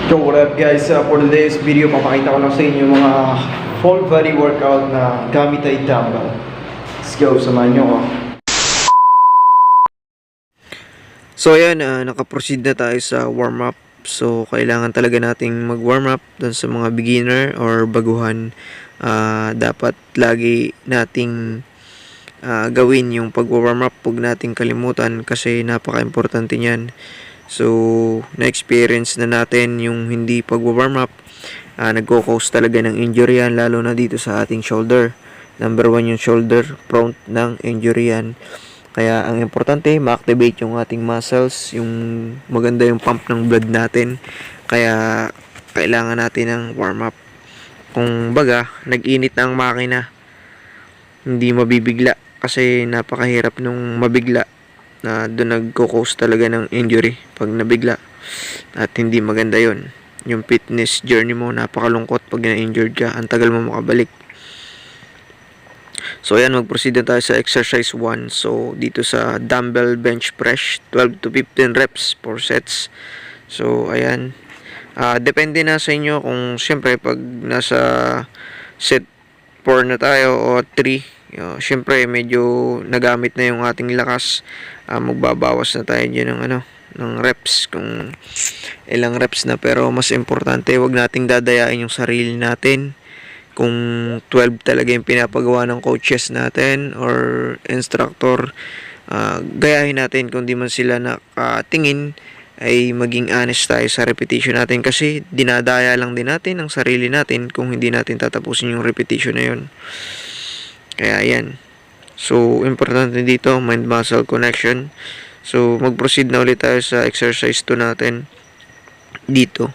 Yo, what up guys? For today's video, papakita ko lang sa inyo mga full body workout na gamit ay dumbbell. Let's go, samahan nyo ko. So ayan, nakaproceed na tayo sa warm up. So kailangan talaga nating mag-warm up dun sa mga beginner or baguhan. Dapat lagi nating gawin yung pag-warm up. Huwag nating kalimutan kasi napaka-importante niyan. So, na-experience na natin yung hindi pag-warm up. Nagko-cause talaga ng injury yan, lalo na dito sa ating shoulder. Number 1 yung shoulder, prone ng injury yan. Kaya ang importante, ma-activate yung ating muscles, yung maganda yung pump ng blood natin. Kaya kailangan natin ng warm up. Kung baga, nag-init na ang makina, hindi mabibigla kasi napakahirap nung mabigla. Na doon nagko-cause talaga ng injury pag nabigla, at hindi maganda yon. Yung fitness journey mo napakalungkot pag na-injured ka, ang tagal mo makabalik. So ayan, mag-proceed na tayo sa exercise 1. So dito sa dumbbell bench press, 12 to 15 reps, 4 sets. So ayan, depende na sa inyo kung siyempre pag nasa set 4 na tayo o 3, syempre medyo nagamit na yung ating lakas. Magbabawas na tayo dyan ng reps, kung ilang reps na. Pero mas importante, wag nating dadayain yung sarili natin. Kung 12 talaga yung pinapagawa ng coaches natin or instructor, gayahin natin. Kung di man sila nakatingin, ay maging honest tayo sa repetition natin, kasi dinadaya lang din natin ang sarili natin kung hindi natin tatapusin yung repetition na yun. Kaya yan. So, importante dito, mind-muscle connection. So, mag-proceed na ulit tayo sa exercise 2 natin. Dito,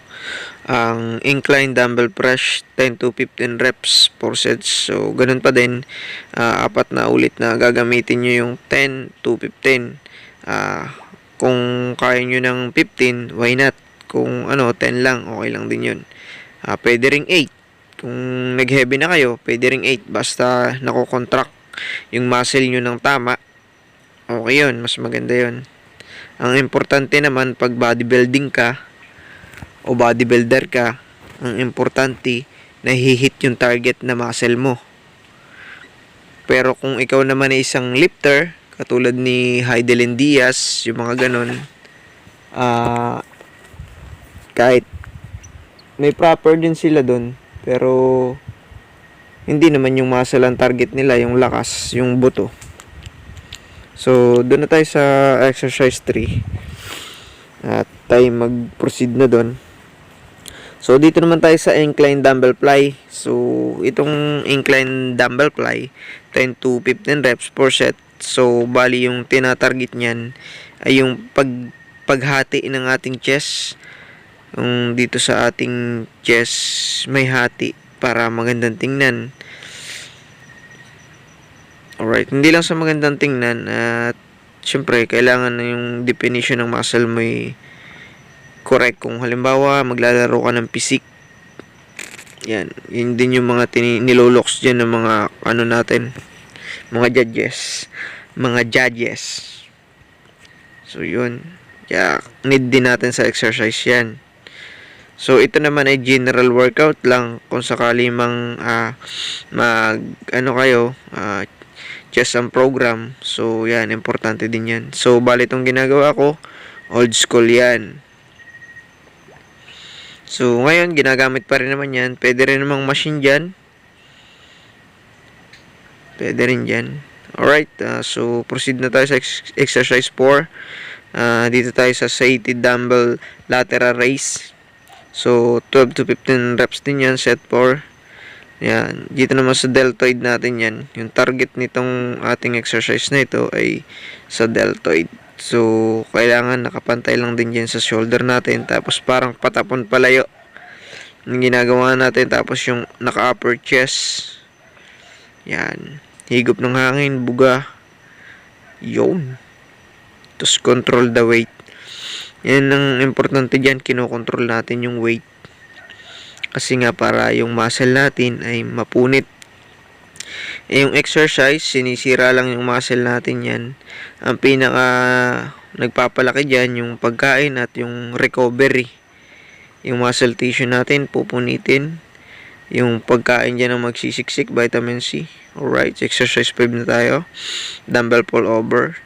ang incline dumbbell press, 10 to 15 reps, 4 sets. So, ganun pa din. 4 na ulit na gagamitin nyo yung 10 to 15. Kung kaya nyo ng 15, why not? Kung 10 lang, okay lang din yun. Pwede ring 8. Kung nag-heavy na kayo, pwede ring 8. Basta nako-contract yung muscle nyo ng tama, okay yun, mas maganda yun. Ang importante naman, pag bodybuilding ka o bodybuilder ka, ang importante, nahihit yung target na muscle mo. Pero kung ikaw naman ay isang lifter, katulad ni Heidelin Diaz, yung mga ganun, kahit may proper din sila dun, pero hindi naman yung muscle ang target nila, yung lakas, yung buto. So, doon na tayo sa exercise 3. At tayo mag-proceed na doon. So, dito naman tayo sa incline dumbbell fly. So, itong incline dumbbell fly, 10 to 15 reps per set. So, bali yung tinatarget niyan ay yung paghati ng ating chest. Yung dito sa ating chest, may hati para magandang tingnan. Alright, hindi lang sa magandang tingnan, at syempre kailangan na yung definition ng muscle mo ay correct. Kung halimbawa maglalaro ka ng pisik, yan, yun din yung mga niloloks dyan ng mga natin, mga judges. So yun, need din natin sa exercise yan. So ito naman ay general workout lang, kung sakali mang kayo, chest ang program. So yan, importante din yan. So bali itong ginagawa ko, old school yan. So ngayon, ginagamit pa rin naman yan. Pwede rin namang machine dyan, pwede rin dyan. Alright, so proceed na tayo sa exercise 4. Dito tayo sa seated dumbbell lateral raise. So 12 to 15 reps din yan, set 4. Yan, dito naman sa deltoid natin yan. Yung target nitong ating exercise na ito ay sa deltoid. So kailangan nakapantay lang din yan sa shoulder natin. Tapos parang patapon palayo yung ginagawa natin. Tapos yung naka-upper chest, yan, higop ng hangin, buga, yun. Tapos control the weight. Yan ang importante dyan, kinokontrol natin yung weight. Kasi nga para yung muscle natin ay mapunit. Yung exercise, sinisira lang yung muscle natin yan. Ang pinaka nagpapalaki dyan, yung pagkain at yung recovery. Yung muscle tissue natin, pupunitin. Yung pagkain dyan ang magsisiksik, vitamin C. Alright, exercise 5 na tayo. Dumbbell pull over.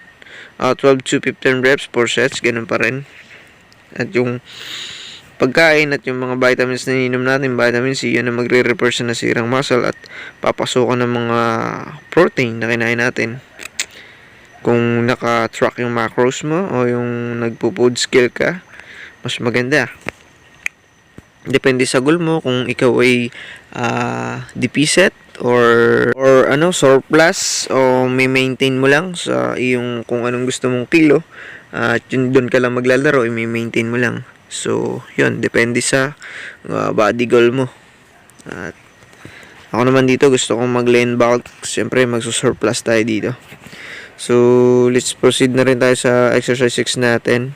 12 to 15 reps, 4 sets, ganun pa rin. At yung pagkain at yung mga vitamins na ininom natin, vitamin C, yun na magre-repair sa nasirang muscle at papasukan ng mga protein na kinain natin. Kung naka-track yung macros mo o yung nagpo-food scale ka, mas maganda. Depende sa goal mo kung ikaw ay deficit or surplus o may maintain mo lang sa iyong kung anong gusto mong kilo at yun doon ka lang maglalaro, may maintain mo lang. So, yun, depende sa body goal mo. At ako naman dito, gusto kong mag-lean bulk. Siyempre, magsusurplus tayo dito. So, let's proceed na rin tayo sa exercise 6 natin.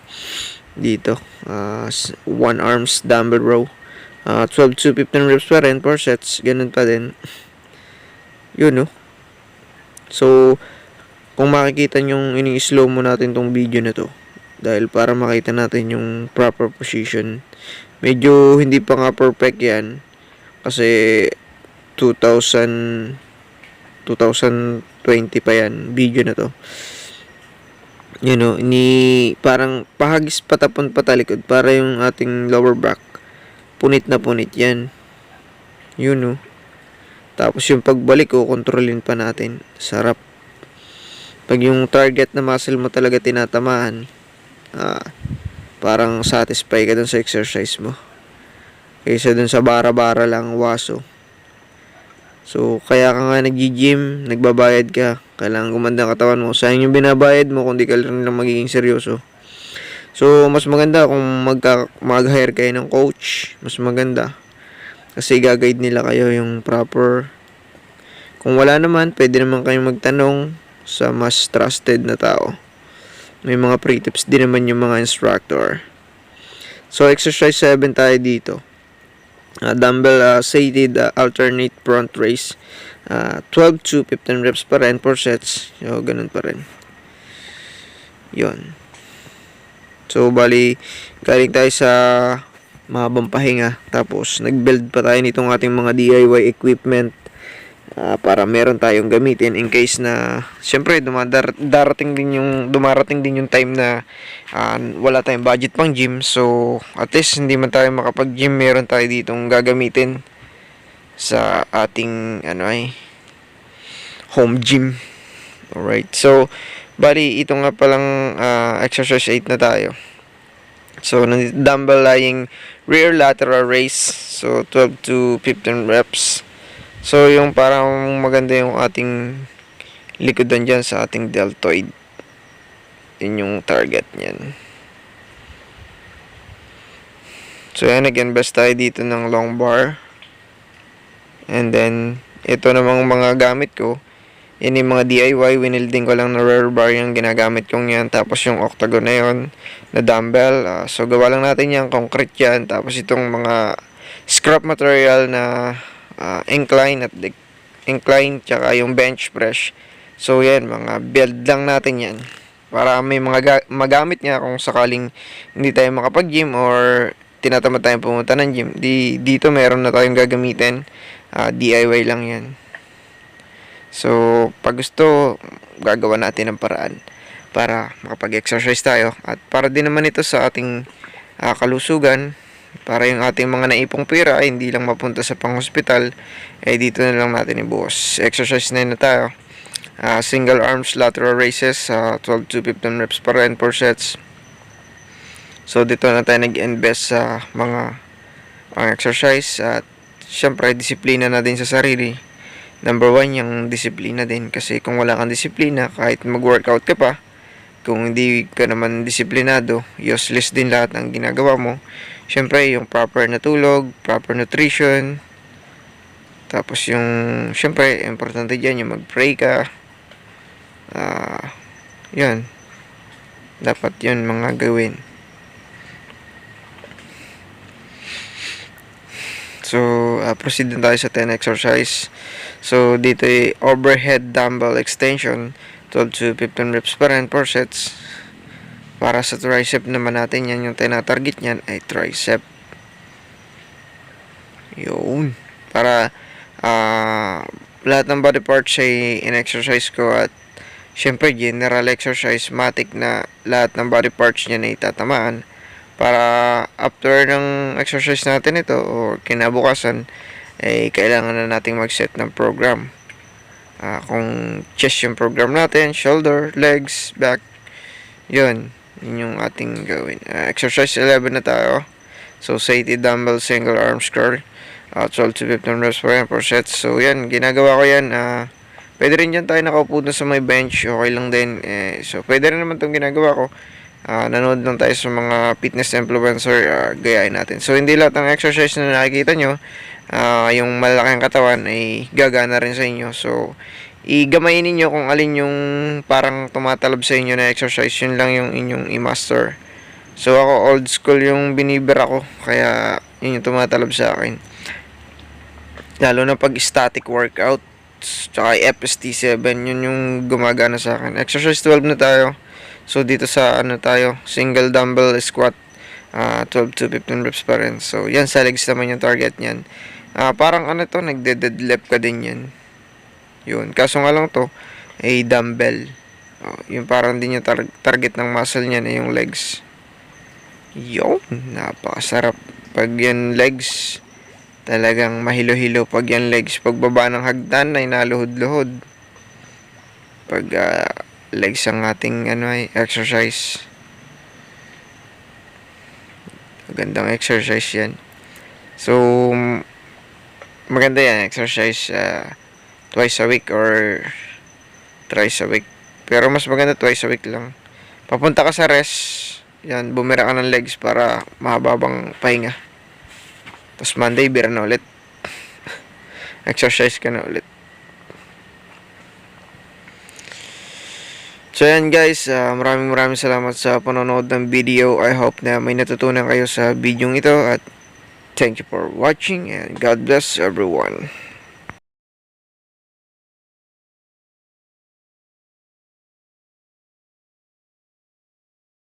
Dito. 1 arms dumbbell row. 12 to 15 reps pa rin, 4 sets. Ganun pa din. Yun, no? So, kung makikita nyo, ini-slow mo natin tong video na to. Dahil para makita natin yung proper position. Medyo hindi pa nga perfect yan. Kasi 2020 pa yan. Video na to. You know, parang pahagis patapon patalikod para yung ating lower back. Punit na punit yan. Yun, no? Tapos yung pagbalik ko, kontrolin pa natin. Sarap. Pag yung target na muscle mo talaga tinatamaan, parang satisfy ka dun sa exercise mo kaysa dun sa bara-bara lang waso. So kaya ka nga nag-gym, nagbabayad ka, kailangan gumanda ang katawan mo. Sayang yung binabayad mo kung di ka rin lang magiging seryoso. So mas maganda kung mag-hire kayo ng coach, mas maganda kasi gag-guide nila kayo yung proper. Kung wala naman, pwede naman kayong magtanong sa mas trusted na tao. May mga pre-tips din naman yung mga instructor. So, exercise 7 tayo dito. Dumbbell seated alternate front raise. 12 to 15 reps pa rin, 4 sets. So, ganun pa rin. Yun. So, bali, galing tayo sa mahabang pahinga. Tapos, nag-build pa tayo nitong ating mga DIY equipment. Para meron tayong gamitin in case na syempre dumarating din yung time na wala tayong budget pang gym. So at least hindi man tayo makapag-gym, meron tayo ditong gagamitin sa ating home gym. Alright, so bali ito nga palang exercise 8 na tayo. So dumbbell lying rear lateral raise, so 12 to 15 reps. So, yung parang maganda yung ating likodan dyan sa ating deltoid. Yun yung target niyan. So, yan. Nag-invest tayo dito ng long bar. And then, ito namang mga gamit ko. Yan yung mga DIY. Winilding ko lang na rear bar yung ginagamit kong yan. Tapos yung octagon na yun, na dumbbell. So, gawa lang natin yan. Concrete yan. Tapos itong mga scrap material na incline tsaka yung bench press. So yan, mga build lang natin yan para may mga magamit niya kung sakaling hindi tayo makapag-gym or tinatamad tayong pumunta ng gym. Dito meron na tayong gagamitin. DIY lang yan. So pag gusto, gagawa natin ng paraan para makapag-exercise tayo at para din naman ito sa ating kalusugan. Para yung ating mga naipong pera ay hindi lang mapunta sa pang-hospital, dito na lang natin ibuhos. Exercise 9 na tayo. Single arms lateral raises, 12 to 15 reps pa rin, 4 sets. So dito na tayo nag-invest sa mga pang-exercise at syempre disiplina na din sa sarili. Number 1 yung disiplina din, kasi kung wala kang disiplina, kahit mag-workout ka pa, kung hindi ka naman disiplinado, useless din lahat ng ginagawa mo. Siyempre, yung proper na tulog, proper nutrition. Tapos yung, siyempre, importante dyan yung mag-pray ka. Yun. Dapat yun mga gawin. So, proceed na tayo sa 10 exercise. So, dito ay overhead dumbbell extension. 12 to 15 reps pa rin, 4 sets. Para sa tricep naman natin, yan yung tinatarget niyan ay tricep. Yun. Para lahat ng body parts ay in-exercise ko at syempre general exercise matik na lahat ng body parts niya ay tatamaan para after ng exercise natin ito o kinabukasan ay kailangan na nating mag-set ng program. Kung chest yung program natin, shoulder, legs, back, yun yung ating gawin. Exercise 11 na tayo. So, seated dumbbell single arm curl. 12 to 15 reps per 4 sets. So, yan. Ginagawa ko yan. Pwede rin dyan tayo nakaupo na sa may bench. Okay lang din. So, pwede rin naman itong ginagawa ko. Nanood lang tayo sa mga fitness influencer. Gayahin natin. So, hindi lahat ng exercise na nakikita nyo, yung malaking katawan ay gagana rin sa inyo. So, igamayin ninyo kung alin yung parang tumatalab sa inyo na exercise. Yun lang yung inyong i-master. So, ako old school yung biniber ako. Kaya, yun yung tumatalab sa akin. Lalo na pag static workout. Tsaka FST7. Yun yung gumagana sa akin. Exercise 12 na tayo. So, dito sa tayo. Single dumbbell squat. 12 to 15 reps pa rin. So, yan sa legs naman yung target niyan. Parang nagde-deadlift ka din yan. Yun. Kaso nga lang to, ay dumbbell. Yung parang din yung target ng muscle niyan ay yung legs. Yun. Napakasarap. Pag yan legs, talagang mahilo-hilo pag yan legs. Pagbaba ng hagdan ay naluhod-luhod. Pag legs ang ating exercise. Magandang exercise yan. So, maganda yan. Exercise twice a week or thrice a week. Pero mas maganda twice a week lang. Papunta ka sa rest. Yan, bumira ka ng legs para mahababang pahinga. Tapos Monday, bira na ulit. Exercise ka na ulit. So yan guys, maraming salamat sa panonood ng video. I hope na may natutunan kayo sa video ito at thank you for watching and God bless everyone.